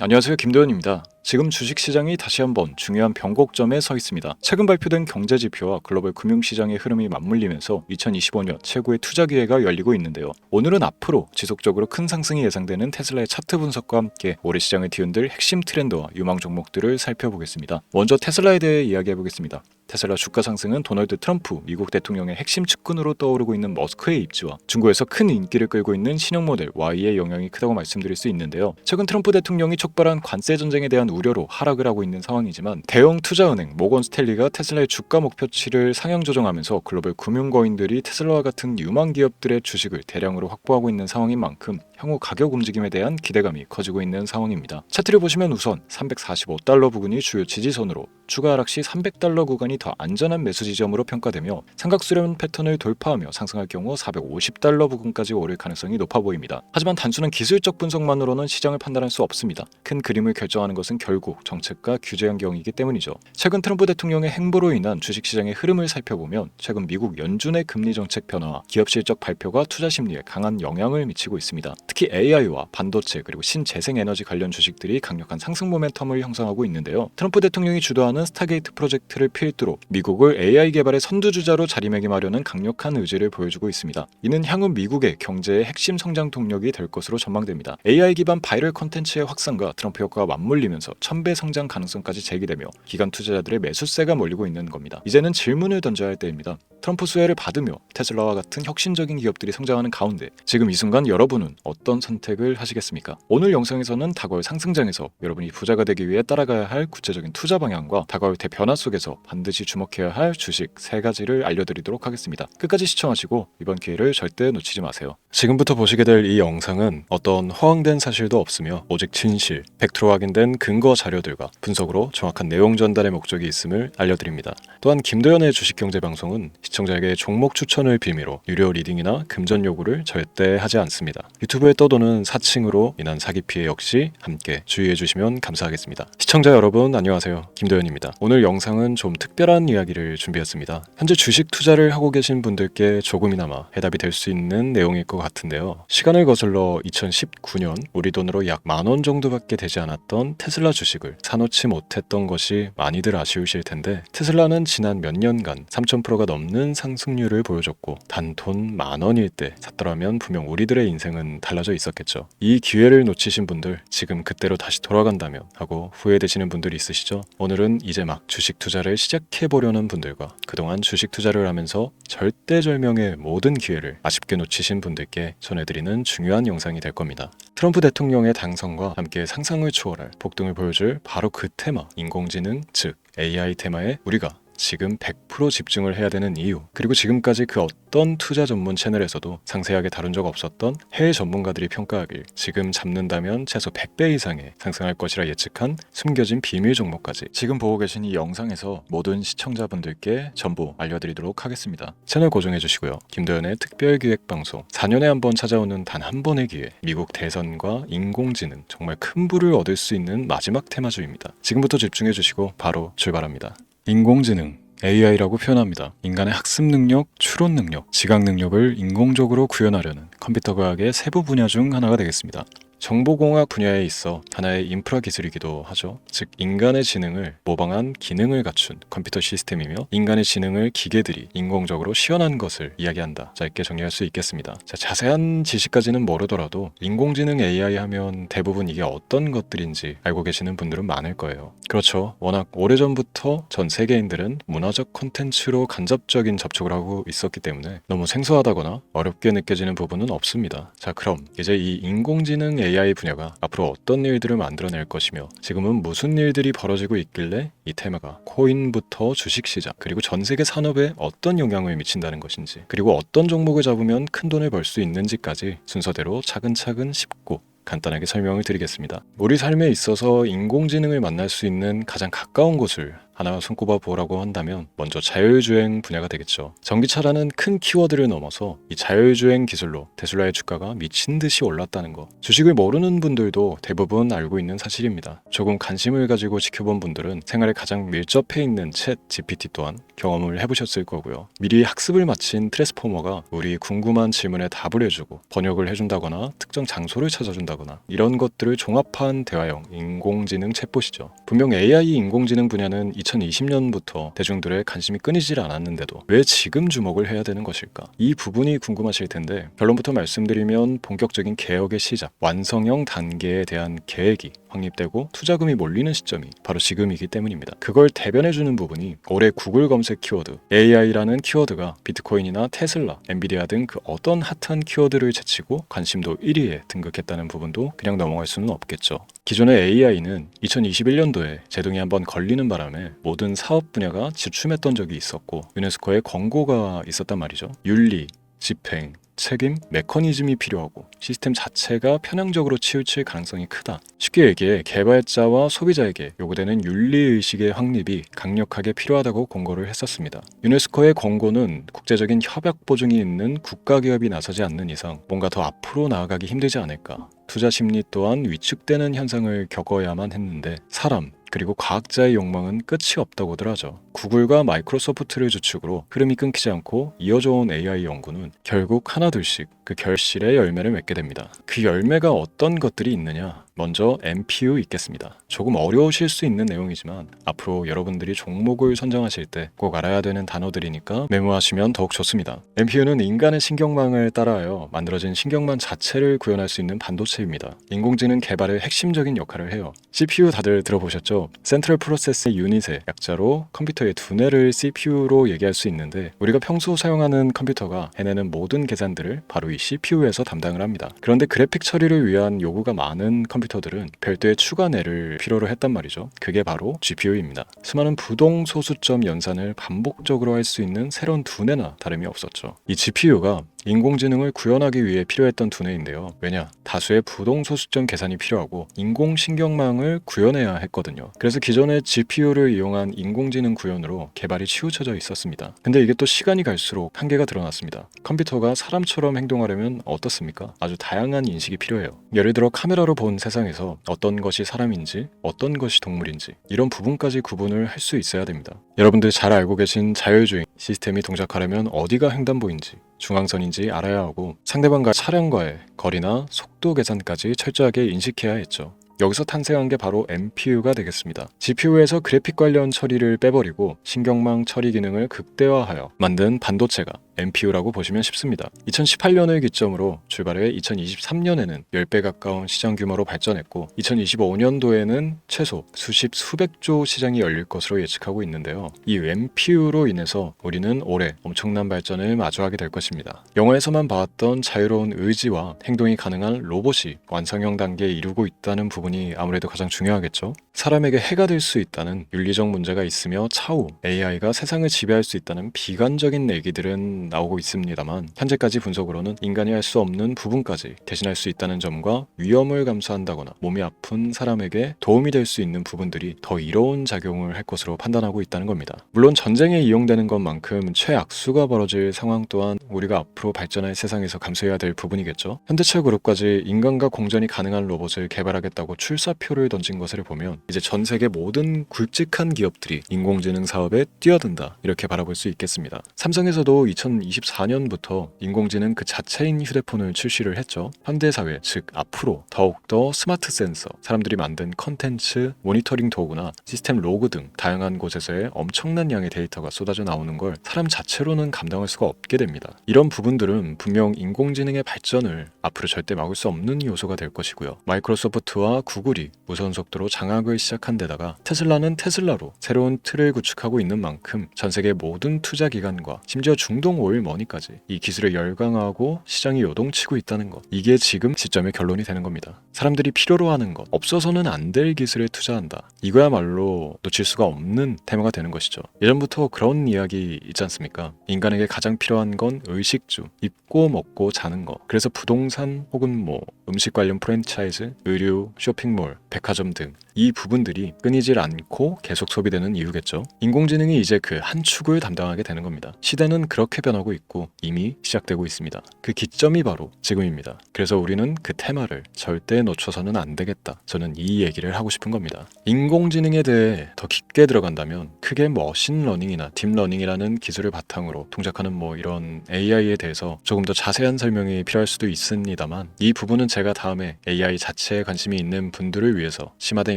안녕하세요, 김도현입니다. 지금 주식시장이 다시 한번 중요한 변곡점에 서 있습니다. 최근 발표된 경제지표와 글로벌 금융시장의 흐름이 맞물리면서 2025년 최고의 투자 기회가 열리고 있는데요. 오늘은 앞으로 지속적으로 큰 상승이 예상되는 테슬라의 차트 분석과 함께 올해 시장을 뒤흔들 핵심 트렌드와 유망 종목들을 살펴보겠습니다. 먼저 테슬라에 대해 이야기해보겠습니다. 테슬라 주가 상승은 도널드 트럼프 미국 대통령의 핵심 측근으로 떠오르고 있는 머스크의 입지와 중국에서 큰 인기를 끌고 있는 신형 모델 Y의 영향이 크다고 말씀드릴 수 있는데요. 최근 트럼프 대통령이 촉발한 관세 전쟁에 대한 우려로 하락을 하고 있는 상황이지만 대형 투자은행 모건 스탠리가 테슬라의 주가 목표치를 상향 조정하면서 글로벌 금융거인들이 테슬라와 같은 유망 기업들의 주식을 대량으로 확보하고 있는 상황인 만큼 향후 가격 움직임에 대한 기대감이 커지고 있는 상황입니다. 차트를 보시면 우선 345달러 부근이 주요 지지선으로 추가 하락 시 300달러 구간이 더 안전한 매수 지점으로 평가되며 삼각수렴 패턴을 돌파하며 상승할 경우 450달러 부근까지 오를 가능성이 높아 보입니다. 하지만 단순한 기술적 분석만으로는 시장을 판단할 수 없습니다. 큰 그림을 결정하는 것은 결국 정책과 규제 환경이기 때문이죠. 최근 트럼프 대통령의 행보로 인한 주식시장의 흐름을 살펴보면 최근 미국 연준의 금리 정책 변화와 기업 실적 발표가 투자 심리에 강한 영향을 미치고 있습니다. 특히 AI와 반도체 그리고 신재생에너지 관련 주식들이 강력한 상승 모멘텀을 형성하고 있는데요. 트럼프 대통령이 주도하는 스타게이트 프로젝트를 필두로 미국을 AI 개발의 선두주자로 자리매김하려는 강력한 의지를 보여주고 있습니다. 이는 향후 미국의 경제의 핵심 성장 동력이 될 것으로 전망됩니다. AI 기반 바이럴 콘텐츠의 확산과 트럼프 효과가 맞물리면서 1000배 성장 가능성까지 제기되며 기관 투자자들의 매수세가 몰리고 있는 겁니다. 이제는 질문을 던져야 할 때입니다. 트럼프 수혜를 받으며 테슬라와 같은 혁신적인 기업들이 성장하는 가운데 지금 이 순간 여러분은 어떤 선택을 하시겠습니까? 오늘 영상에서는 다가올 상승장에서 여러분이 부자가 되기 위해 따라가야 할 구체적인 투자 방향과 다가올 대변화 속에서 반드시 주목해야 할 주식 3가지를 알려드리도록 하겠습니다. 끝까지 시청하시고 이번 기회를 절대 놓치지 마세요. 지금부터 보시게 될 이 영상은 어떤 허황된 사실도 없으며 오직 진실, 팩트로 확인된 근거 자료들과 분석으로 정확한 내용 전달의 목적이 있음을 알려드립니다. 또한 김도현의 주식경제방송은 시청자에게 종목 추천을 빌미로 유료 리딩이나 금전 요구를 절대 하지 않습니다. 유튜브에 떠도는 사칭으로 인한 사기 피해 역시 함께 주의해 주시면 감사하겠습니다. 시청자 여러분 안녕하세요. 김도현입니다. 오늘 영상은 좀 특별한 이야기를 준비했습니다. 현재 주식 투자를 하고 계신 분들께 조금이나마 해답이 될 수 있는 내용일 것 같은데요. 시간을 거슬러 2019년 우리 돈으로 약 10,000원 정도밖에 되지 않았던 테슬라 주식을 사놓지 못했던 것이 많이들 아쉬우실 텐데 테슬라는 지난 몇 년간 3000%가 넘는 상승률을 보여줬고 단 돈 10,000원일 때 샀더라면 분명 우리들의 인생은 달라져 있었겠죠. 이 기회를 놓치신 분들 지금 그때로 다시 돌아간다면 하고 후회되시는 분들이 있으시죠? 오늘은 이제 막 주식 투자를 시작해보려는 분들과 그동안 주식 투자를 하면서 절대절명의 모든 기회를 아쉽게 놓치신 분들께 전해드리는 중요한 영상이 될 겁니다. 트럼프 대통령의 당선과 함께 상상을 초월할 폭등을 보여줄 바로 그 테마, 인공지능 즉 AI 테마에 우리가 지금 100% 집중을 해야 되는 이유, 그리고 지금까지 그 어떤 투자 전문 채널에서도 상세하게 다룬 적 없었던 해외 전문가들이 평가하길 지금 잡는다면 최소 100배 이상의 상승할 것이라 예측한 숨겨진 비밀 종목까지 지금 보고 계신 이 영상에서 모든 시청자분들께 전부 알려드리도록 하겠습니다. 채널 고정해 주시고요. 김도현의 특별기획방송 4년에 한 번 찾아오는 단 한 번의 기회, 미국 대선과 인공지능 정말 큰 부를 얻을 수 있는 마지막 테마주입니다. 지금부터 집중해 주시고 바로 출발합니다. 인공지능 AI라고 표현합니다. 인간의 학습 능력, 추론 능력, 지각 능력을 인공적으로 구현하려는 컴퓨터 과학의 세부 분야 중 하나가 되겠습니다. 정보공학 분야에 있어 하나의 인프라 기술이기도 하죠. 즉 인간의 지능을 모방한 기능을 갖춘 컴퓨터 시스템이며 인간의 지능을 기계들이 인공적으로 시연한 것을 이야기한다. 짧게 정리할 수 있겠습니다. 자, 자세한 지식까지는 모르더라도 인공지능 AI 하면 대부분 이게 어떤 것들인지 알고 계시는 분들은 많을 거예요. 그렇죠. 워낙 오래전부터 전 세계인들은 문화적 콘텐츠로 간접적인 접촉을 하고 있었기 때문에 너무 생소하다거나 어렵게 느껴지는 부분은 없습니다. 자, 그럼 이제 이 인공지능 AI 분야가 앞으로 어떤 일들을 만들어낼 것이며 지금은 무슨 일들이 벌어지고 있길래 이 테마가 코인부터 주식시장 그리고 전 세계 산업에 어떤 영향을 미친다는 것인지 그리고 어떤 종목을 잡으면 큰 돈을 벌 수 있는지까지 순서대로 차근차근 쉽고 간단하게 설명을 드리겠습니다. 우리 삶에 있어서 인공지능을 만날 수 있는 가장 가까운 곳을 하나 손꼽아 보라고 한다면 먼저 자율주행 분야가 되겠죠. 전기차라는 큰 키워드를 넘어서 이 자율주행 기술로 테슬라의 주가가 미친 듯이 올랐다는 거. 주식을 모르는 분들도 대부분 알고 있는 사실입니다. 조금 관심을 가지고 지켜본 분들은 생활에 가장 밀접해 있는 챗 GPT 또한 경험을 해보셨을 거고요. 미리 학습을 마친 트랜스포머가 우리 궁금한 질문에 답을 해주고 번역을 해준다거나 특정 장소를 찾아준다거나 이런 것들을 종합한 대화형 인공지능 챗봇이죠. 분명 AI 인공지능 분야는 2020년부터 대중들의 관심이 끊이질 않았는데도 왜 지금 주목을 해야 되는 것일까? 이 부분이 궁금하실 텐데 결론부터 말씀드리면 본격적인 개혁의 시작, 완성형 단계에 대한 계획이 확립되고 투자금이 몰리는 시점이 바로 지금이기 때문입니다. 그걸 대변해주는 부분이 올해 구글 검색 키워드 AI라는 키워드가 비트코인이나 테슬라, 엔비디아 등 그 어떤 핫한 키워드를 제치고 관심도 1위에 등극했다는 부분도 그냥 넘어갈 수는 없겠죠. 기존의 AI는 2021년도에 제동이 한번 걸리는 바람에 모든 사업 분야가 주춤했던 적이 있었고 유네스코의 권고가 있었단 말이죠. 윤리, 집행, 책임, 메커니즘이 필요하고 시스템 자체가 편향적으로 치우칠 가능성이 크다. 쉽게 얘기해 개발자와 소비자에게 요구되는 윤리의식의 확립이 강력하게 필요하다고 권고를 했었습니다. 유네스코의 권고는 국제적인 협약 보증이 있는 국가기업이 나서지 않는 이상 뭔가 더 앞으로 나아가기 힘들지 않을까. 투자 심리 또한 위축되는 현상을 겪어야만 했는데 사람, 그리고 과학자의 욕망은 끝이 없다고들 하죠. 구글과 마이크로소프트를 주축으로 흐름이 끊기지 않고 이어져 온 AI 연구는 결국 하나둘씩 그 결실의 열매를 맺게 됩니다. 그 열매가 어떤 것들이 있느냐? 먼저 NPU 있겠습니다. 조금 어려우실 수 있는 내용이지만 앞으로 여러분들이 종목을 선정하실 때 꼭 알아야 되는 단어들이니까 메모하시면 더욱 좋습니다. NPU는 인간의 신경망을 따라하여 만들어진 신경망 자체를 구현할 수 있는 반도체입니다. 인공지능 개발의 핵심적인 역할을 해요. CPU 다들 들어보셨죠? 센트럴 프로세스 유닛의 약자로 컴퓨터의 두뇌를 CPU로 얘기할 수 있는데 우리가 평소 사용하는 컴퓨터가 해내는 모든 계산들을 바로 이 CPU에서 담당을 합니다. 그런데 그래픽 처리를 위한 요구가 많은 컴퓨터들은 별도의 추가뇌를 필요로 했단 말이죠. 그게 바로 GPU입니다. 수많은 부동 소수점 연산을 반복적으로 할 수 있는 새로운 두뇌나 다름이 없었죠. 이 GPU가 인공지능을 구현하기 위해 필요했던 두뇌인데요. 왜냐? 다수의 부동 소수점 계산이 필요하고 인공신경망을 구현해야 했거든요. 그래서 기존의 GPU를 이용한 인공지능 구현으로 개발이 치우쳐져 있었습니다. 근데 이게 또 시간이 갈수록 한계가 드러났습니다. 컴퓨터가 사람처럼 행동하려면 어떻습니까? 아주 다양한 인식이 필요해요. 예를 들어 카메라로 본 세상에서 어떤 것이 사람인지 어떤 것이 동물인지 이런 부분까지 구분을 할 수 있어야 됩니다. 여러분들 잘 알고 계신 자율주행 시스템이 동작하려면 어디가 횡단보인지 중앙선인지 알아야 하고 상대방과 차량과의 거리나 속도 계산까지 철저하게 인식해야 했죠. 여기서 탄생한 게 바로 NPU가 되겠습니다. GPU에서 그래픽 관련 처리를 빼버리고 신경망 처리 기능을 극대화하여 만든 반도체가 NPU라고 보시면 쉽습니다. 2018년을 기점으로 출발해 2023년에는 10배 가까운 시장 규모로 발전했고 2025년도에는 최소 수백조 시장이 열릴 것으로 예측하고 있는데요. 이 NPU로 인해서 우리는 올해 엄청난 발전을 마주하게 될 것입니다. 영화에서만 봐왔던 자유로운 의지와 행동이 가능한 로봇이 완성형 단계에 이르고 있다는 부분이 아무래도 가장 중요하겠죠. 사람에게 해가 될 수 있다는 윤리적 문제가 있으며 차후 AI가 세상을 지배할 수 있다는 비관적인 얘기들은 나오고 있습니다만 현재까지 분석으로는 인간이 할 수 없는 부분까지 대신할 수 있다는 점과 위험을 감수한다거나 몸이 아픈 사람에게 도움이 될 수 있는 부분들이 더 이로운 작용을 할 것으로 판단하고 있다는 겁니다. 물론 전쟁에 이용되는 것만큼 최악수가 벌어질 상황 또한 우리가 앞으로 발전할 세상에서 감수해야 될 부분이겠죠. 현대차 그룹까지 인간과 공전이 가능한 로봇을 개발하겠다고 출사표를 던진 것을 보면 이제 전 세계 모든 굵직한 기업들이 인공지능 사업에 뛰어든다 이렇게 바라볼 수 있겠습니다. 삼성에서도 2024년부터 인공지능 그 자체인 휴대폰을 출시를 했죠. 현대사회 즉 앞으로 더욱더 스마트 센서, 사람들이 만든 컨텐츠, 모니터링 도구나 시스템 로그 등 다양한 곳에서의 엄청난 양의 데이터가 쏟아져 나오는 걸 사람 자체로는 감당할 수가 없게 됩니다. 이런 부분들은 분명 인공지능의 발전을 앞으로 절대 막을 수 없는 요소가 될 것이고요. 마이크로소프트와 구글이 무선 속도로 장악을 시작한 데다가 테슬라는 테슬라로 새로운 틀을 구축하고 있는 만큼 전 세계 모든 투자 기관과 심지어 중동 오일머니까지 이 기술에 열광하고 시장이 요동치고 있다는 것, 이게 지금 시점의 결론이 되는 겁니다. 사람들이 필요로 하는 것, 없어서는 안 될 기술에 투자한다. 이거야말로 놓칠 수가 없는 테마가 되는 것이죠. 예전부터 그런 이야기 있지 않습니까? 인간에게 가장 필요한 건 의식주, 입고 먹고 자는 것. 그래서 부동산 혹은 음식 관련 프랜차이즈, 의류, 쇼핑몰, 백화점 등 이 부분 부분들이 끊이질 않고 계속 소비되는 이유겠죠. 인공지능이 이제 그 한 축을 담당하게 되는 겁니다. 시대는 그렇게 변하고 있고 이미 시작되고 있습니다. 그 기점이 바로 지금입니다. 그래서 우리는 그 테마를 절대 놓쳐서는 안 되겠다. 저는 이 얘기를 하고 싶은 겁니다. 인공지능에 대해 더 깊게 들어간다면 크게 머신러닝이나 딥러닝이라는 기술을 바탕으로 동작하는 이런 AI에 대해서 조금 더 자세한 설명이 필요할 수도 있습니다만, 이 부분은 제가 다음에 AI 자체에 관심이 있는 분들을 위해서 심화된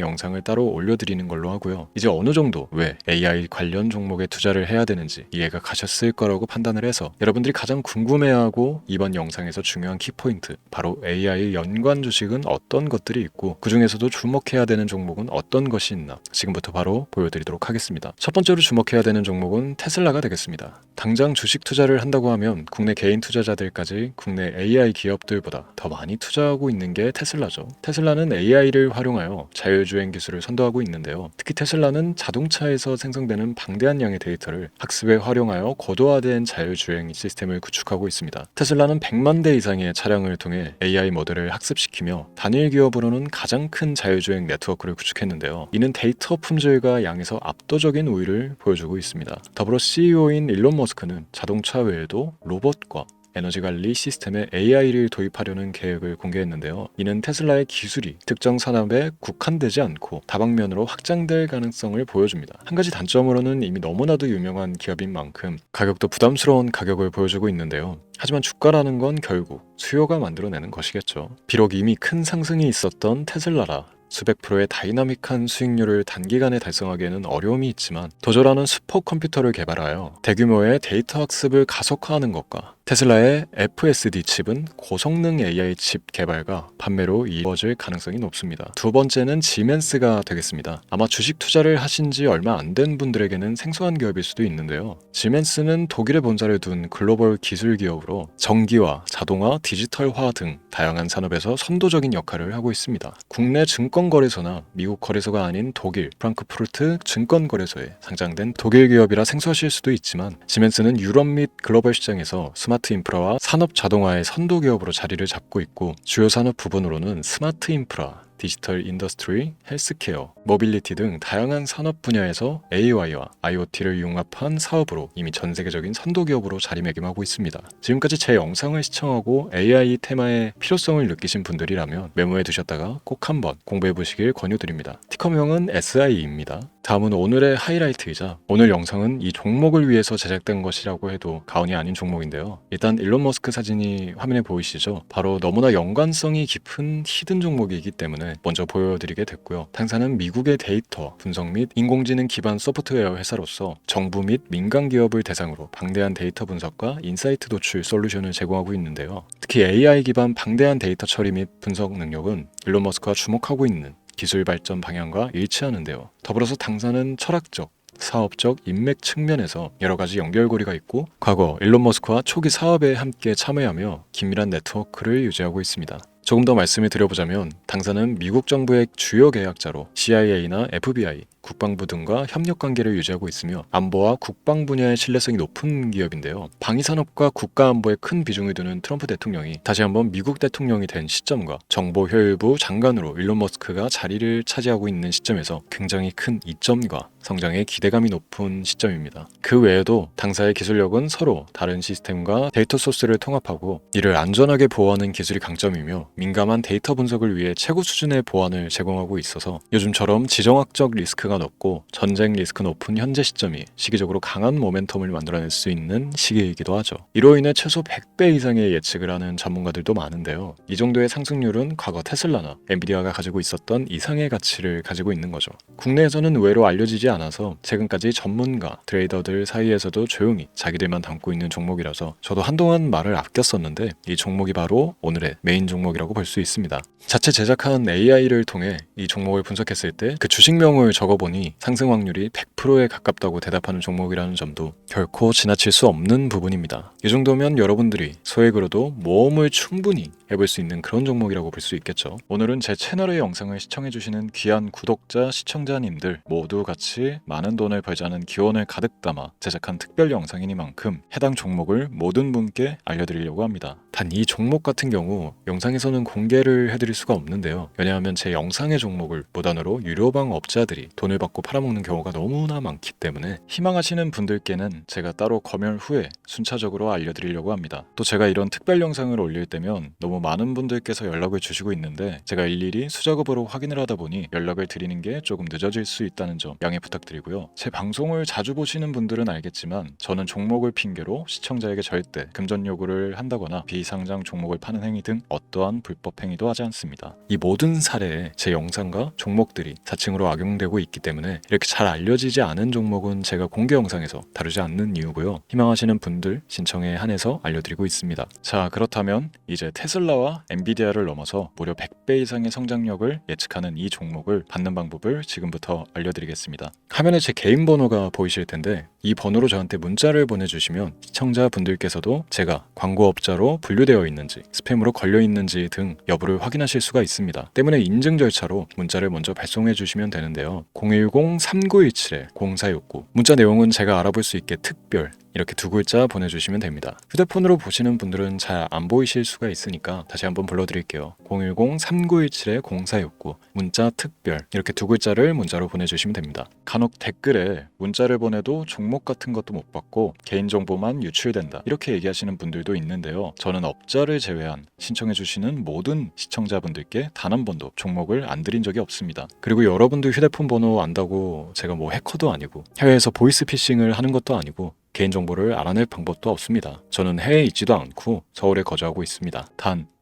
영상을 따로 올려드리는 걸로 하고요. 이제 어느 정도 왜 AI 관련 종목에 투자를 해야 되는지 이해가 가셨을 거라고 판단을 해서 여러분들이 가장 궁금해하고 이번 영상에서 중요한 키포인트, 바로 AI 연관 주식은 어떤 것들이 있고 그 중에서도 주목해야 되는 종목은 어떤 것이 있나 지금부터 바로 보여드리도록 하겠습니다. 첫 번째로 주목해야 되는 종목은 테슬라가 되겠습니다. 당장 주식 투자를 한다고 하면 국내 개인 투자자들까지 국내 AI 기업들보다 더 많이 투자하고 있는 게 테슬라죠. 테슬라는 AI를 활용하여 자율주행 기술을 선도하고 있는데요. 특히 테슬라는 자동차에서 생성되는 방대한 양의 데이터를 학습에 활용하여 고도화된 자율주행 시스템을 구축하고 있습니다. 테슬라는 100만 대 이상의 차량을 통해 AI 모델을 학습시키며 단일 기업으로는 가장 큰 자율주행 네트워크를 구축했는데요. 이는 데이터 품질과 양에서 압도적인 우위를 보여주고 있습니다. 더불어 CEO인 일론 머스크는 자동차 외에도 로봇과 에너지 관리 시스템에 AI를 도입하려는 계획을 공개했는데요. 이는 테슬라의 기술이 특정 산업에 국한되지 않고 다방면으로 확장될 가능성을 보여줍니다. 한 가지 단점으로는 이미 너무나도 유명한 기업인 만큼 가격도 부담스러운 가격을 보여주고 있는데요. 하지만 주가라는 건 결국 수요가 만들어내는 것이겠죠. 비록 이미 큰 상승이 있었던 테슬라라 수백 프로의 다이나믹한 수익률을 단기간에 달성하기에는 어려움이 있지만 도저라는 슈퍼컴퓨터를 개발하여 대규모의 데이터 학습을 가속화하는 것과 테슬라의 FSD 칩은 고성능 AI 칩 개발과 판매로 이루어질 가능성이 높습니다. 두 번째는 지멘스가 되겠습니다. 아마 주식 투자를 하신 지 얼마 안 된 분들에게는 생소한 기업일 수도 있는데요. 지멘스는 독일에 본사를 둔 글로벌 기술 기업으로 전기화, 자동화, 디지털화 등 다양한 산업에서 선도적인 역할을 하고 있습니다. 국내 증권거래소나 미국 거래소가 아닌 독일 프랑크푸르트 증권거래소에 상장된 독일 기업이라 생소하실 수도 있지만, 지멘스는 유럽 및 글로벌 시장에서 스마트 인프라와 산업 자동화의 선도 기업으로 자리를 잡고 있고, 주요 산업 부분으로는 스마트 인프라, 디지털 인더스트리, 헬스케어, 모빌리티 등 다양한 산업 분야에서 AI와 IoT를 융합한 사업으로 이미 전 세계적인 선도 기업으로 자리매김하고 있습니다. 지금까지 제 영상을 시청하고 AI 테마의 필요성을 느끼신 분들이라면 메모해 두셨다가 꼭 한번 공부해 보시길 권유드립니다. 티커명은 SI입니다. 다음은 오늘의 하이라이트이자 오늘 영상은 이 종목을 위해서 제작된 것이라고 해도 과언이 아닌 종목인데요. 일단 일론 머스크 사진이 화면에 보이시죠? 바로 너무나 연관성이 깊은 히든 종목이기 때문에 먼저 보여드리게 됐고요. 당사는 미국의 데이터 분석 및 인공지능 기반 소프트웨어 회사로서 정부 및 민간 기업을 대상으로 방대한 데이터 분석과 인사이트 도출 솔루션을 제공하고 있는데요. 특히 AI 기반 방대한 데이터 처리 및 분석 능력은 일론 머스크가 주목하고 있는 기술 발전 방향과 일치하는데요. 더불어서 당사는 철학적, 사업적 인맥 측면에서 여러 가지 연결고리가 있고 과거 일론 머스크와 초기 사업에 함께 참여하며 긴밀한 네트워크를 유지하고 있습니다. 조금 더 말씀을 드려보자면 당사는 미국 정부의 주요 계약자로 CIA나 FBI, 국방부 등과 협력관계를 유지하고 있으며 안보와 국방 분야의 신뢰성이 높은 기업인데요. 방위산업과 국가안보에 큰 비중을 두는 트럼프 대통령이 다시 한번 미국 대통령이 된 시점과 정보효율부 장관으로 일론 머스크가 자리를 차지하고 있는 시점에서 굉장히 큰 이점과 성장에 기대감이 높은 시점입니다. 그 외에도 당사의 기술력은 서로 다른 시스템과 데이터 소스를 통합하고 이를 안전하게 보호하는 기술이 강점이며 민감한 데이터 분석을 위해 최고 수준의 보안을 제공하고 있어서 요즘처럼 지정학적 리스크가 높고 전쟁 리스크 높은 현재 시점이 시기적으로 강한 모멘텀을 만들어낼 수 있는 시기이기도 하죠. 이로 인해 최소 100배 이상의 예측을 하는 전문가들도 많은데요. 이 정도의 상승률은 과거 테슬라나 엔비디아가 가지고 있었던 이상의 가치를 가지고 있는 거죠. 국내에서는 의외로 알려지지 않아서 최근까지 전문가, 트레이더들 사이에서도 조용히 자기들만 담고 있는 종목이라서 저도 한동안 말을 아꼈었는데 이 종목이 바로 오늘의 메인 종목이라고 볼 수 있습니다. 자체 제작한 AI를 통해 이 종목을 분석했을 때 그 주식명을 적어보면 보니 상승 확률이 100%에 가깝다고 대답하는 종목이라는 점도 결코 지나칠 수 없는 부분입니다. 이 정도면 여러분들이 소액으로도 모험을 충분히 해볼 수 있는 그런 종목이라고 볼 수 있겠죠. 오늘은 제 채널의 영상을 시청해주시는 귀한 구독자, 시청자님들 모두 같이 많은 돈을 벌자는 기원을 가득 담아 제작한 특별 영상이니만큼 해당 종목을 모든 분께 알려드리려고 합니다. 단 이 종목 같은 경우 영상에서는 공개를 해드릴 수가 없는데요. 왜냐하면 제 영상의 종목을 무단으로 유료방 업자들이 돈을 받고 팔아먹는 경우가 너무나 많기 때문에 희망하시는 분들께는 제가 따로 검열 후에 순차적으로 알려드리려고 합니다. 또 제가 이런 특별 영상을 올릴 때면 너무 많은 분들께서 연락을 주시고 있는데 제가 일일이 수작업으로 확인을 하다 보니 연락을 드리는 게 조금 늦어질 수 있다는 점 양해 부탁드리고요. 제 방송을 자주 보시는 분들은 알겠지만 저는 종목을 핑계로 시청자에게 절대 금전 요구를 한다거나 비상장 종목을 파는 행위 등 어떠한 불법 행위도 하지 않습니다. 이 모든 사례에 제 영상과 종목들이 사칭으로 악용되고 있기 때문에 이렇게 잘 알려지지 않은 종목은 제가 공개 영상에서 다루지 않는 이유고요. 희망하시는 분들 신청에 한해서 알려드리고 있습니다. 자, 그렇다면 이제 테슬라와 엔비디아를 넘어서 무려 100배 이상의 성장력을 예측하는 이 종목을 받는 방법을 지금부터 알려드리겠습니다. 화면에 제 개인 번호가 보이실 텐데 이 번호로 저한테 문자를 보내주시면 시청자분들께서도 제가 광고업자로 분류되어 있는지 스팸으로 걸려있는지 등 여부를 확인하실 수가 있습니다. 때문에 인증 절차로 문자를 먼저 발송해 주시면 되는데요. 010-3917-0469 문자 내용은 제가 알아볼 수 있게 특별 이렇게 두 글자 보내주시면 됩니다. 휴대폰으로 보시는 분들은 잘 안 보이실 수가 있으니까 다시 한번 불러드릴게요. 010-3917-0469 문자 특별 이렇게 두 글자를 문자로 보내주시면 됩니다. 간혹 댓글에 문자를 보내도 종목 같은 것도 못 받고 개인정보만 유출된다 이렇게 얘기하시는 분들도 있는데요. 저는 업자를 제외한 신청해주시는 모든 시청자분들께 단 한 번도 종목을 안 드린 적이 없습니다. 그리고 여러분들 휴대폰 번호 안다고 제가 뭐 해커도 아니고 해외에서 보이스피싱을 하는 것도 아니고 개인정보를 알아낼 방법도 없습니다. 저는 해외에 있지도 않고 서울에 거주하고 있습니다.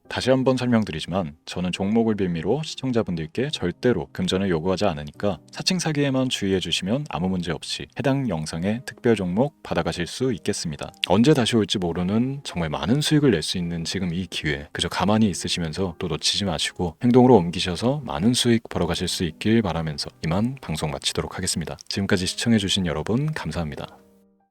다시 한번 설명드리지만 저는 종목을 빌미로 시청자분들께 절대로 금전을 요구하지 않으니까 사칭 사기에만 주의해 주시면 아무 문제 없이 해당 영상의 특별 종목 받아가실 수 있겠습니다. 언제 다시 올지 모르는 정말 많은 수익을 낼 수 있는 지금 이 기회 그저 가만히 있으시면서 또 놓치지 마시고 행동으로 옮기셔서 많은 수익 벌어가실 수 있길 바라면서 이만 방송 마치도록 하겠습니다. 지금까지 시청해 주신 여러분 감사합니다.